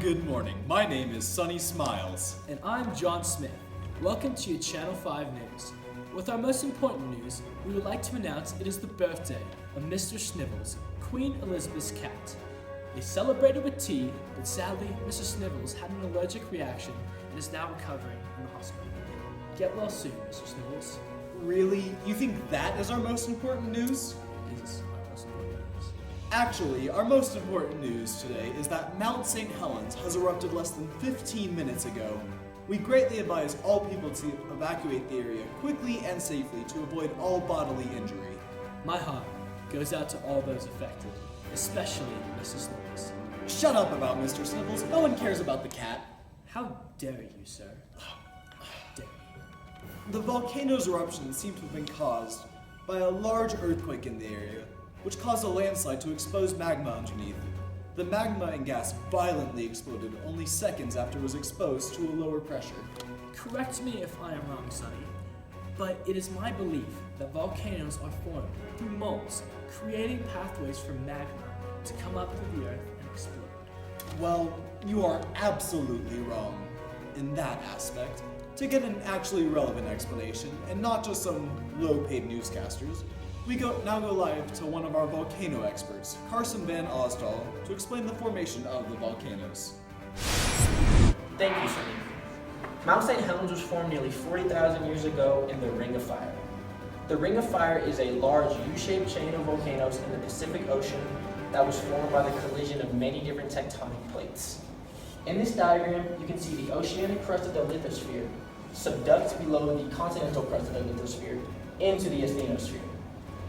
good morning. My name is Sunny Smiles. And I'm John Smith. Welcome to your Channel 5 News. With our most important news, we would like to announce it is the birthday of Mr. Snivels, Queen Elizabeth's cat. They celebrated with tea, but sadly, Mr. Snivels had an allergic reaction and is now recovering in the hospital. Get well soon, Mr. Snivels. Really? You think that is our most important news? It is our most important news. Actually, our most important news today is that Mount St. Helens has erupted less than 15 minutes ago. We greatly advise all people to evacuate the area quickly and safely to avoid all bodily injury. My heart goes out to all those affected, especially Mr. Snivels. Shut up about Mr. Snivels. No one cares about the cat. How dare you, sir? How dare you? The volcano's eruption seemed to have been caused by a large earthquake in the area, which caused a landslide to expose magma underneath. The magma and gas violently exploded only seconds after it was exposed to a lower pressure. Correct me if I am wrong, Sonny, but it is my belief that volcanoes are formed through moles, creating pathways for magma to come up through the earth and explode. Well, you are absolutely wrong in that aspect. To get an actually relevant explanation, and not just some low-paid newscasters, we now go live to one of our volcano experts, Carson Van Osdal, to explain the formation of the volcanoes. Thank you, Sonny. Mount St. Helens was formed nearly 40,000 years ago in the Ring of Fire. The Ring of Fire is a large U-shaped chain of volcanoes in the Pacific Ocean that was formed by the collision of many different tectonic plates. In this diagram, you can see the oceanic crust of the lithosphere subduct below the continental crust of the lithosphere into the asthenosphere.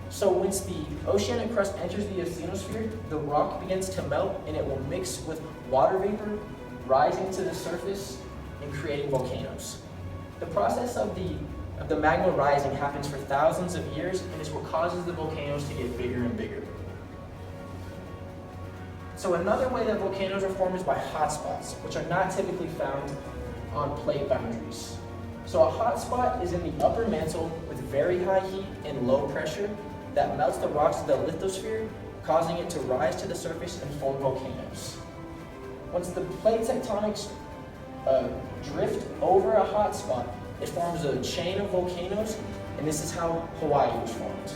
So once the oceanic crust enters the asthenosphere, the rock begins to melt and it will mix with water vapor, rising to the surface and creating volcanoes. The process of the magma rising happens for thousands of years and is what causes the volcanoes to get bigger and bigger. So another way that volcanoes are formed is by hotspots, which are not typically found on plate boundaries. So a hotspot is in the upper mantle with very high heat and low pressure that melts the rocks of the lithosphere, causing it to rise to the surface and form volcanoes. Once the plate tectonics drift over a hotspot, it forms a chain of volcanoes, and this is how Hawaii was formed.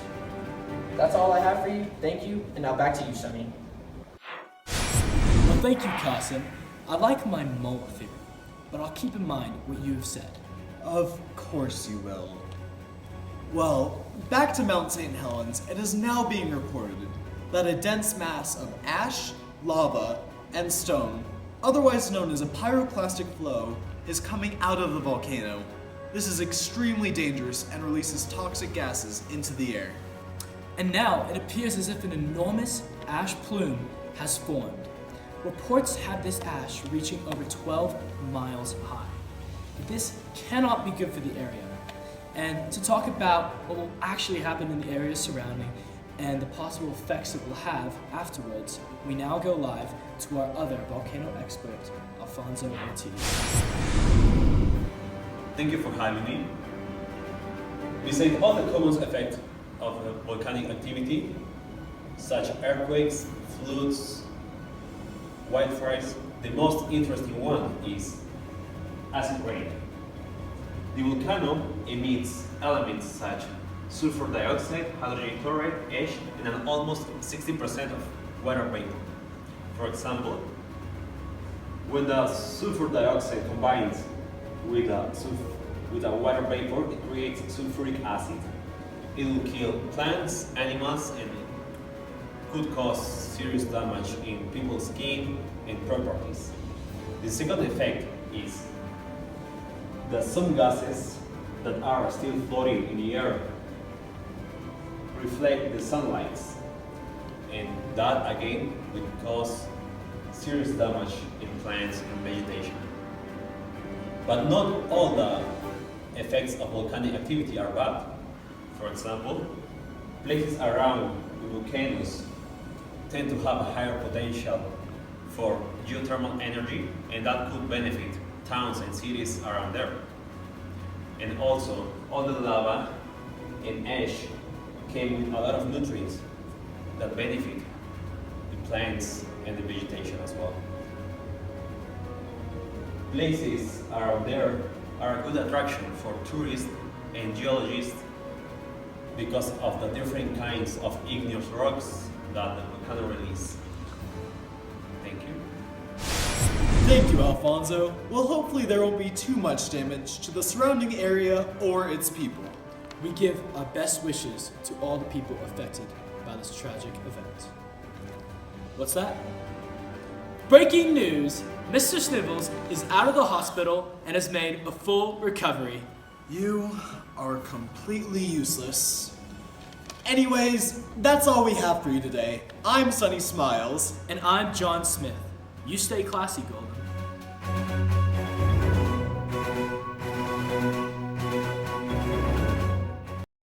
That's all I have for you. Thank you, and now back to you, Sunny. Well, thank you, Carson. I like my mole theory, but I'll keep in mind what you have said. Of course you will. Well, back to Mount St. Helens, it is now being reported that a dense mass of ash, lava, and stone, otherwise known as a pyroclastic flow, is coming out of the volcano. This is extremely dangerous and releases toxic gases into the air. And now it appears as if an enormous ash plume has formed. Reports have this ash reaching over 12 miles high. This cannot be good for the area. And to talk about what will actually happen in the area surrounding and the possible effects it will have afterwards, we now go live to our other volcano expert, Alfonso Ortiz. Thank you for having me. Besides all the common effects of volcanic activity, such earthquakes, floods, wildfires, the most interesting one is acid rain. The volcano emits elements such sulfur dioxide, hydrogen chloride, ash, and an almost 60% of water vapor. For example, when the sulfur dioxide combines with a water vapor, it creates sulfuric acid. It will kill plants, animals, and could cause serious damage in people's skin and properties. The second effect is that some gases that are still floating in the air reflect the sunlight, and that again will cause serious damage in plants and vegetation. But not all the effects of volcanic activity are bad. For example, places around the volcanoes tend to have a higher potential for geothermal energy, and that could benefit towns and cities around there. And also, all the lava and ash came with a lot of nutrients that benefit the plants and the vegetation as well. places around there are a good attraction for tourists and geologists because of the different kinds of igneous rocks that the volcano release. Thank you. Thank you, Alfonso. Well, hopefully there won't be too much damage to the surrounding area or its people. We give our best wishes to all the people affected by this tragic event. What's that? Breaking news! Mr. Snivels is out of the hospital and has made a full recovery. You are completely useless. Anyways, that's all we have for you today. I'm Sunny Smiles. And I'm John Smith. You stay classy, girl.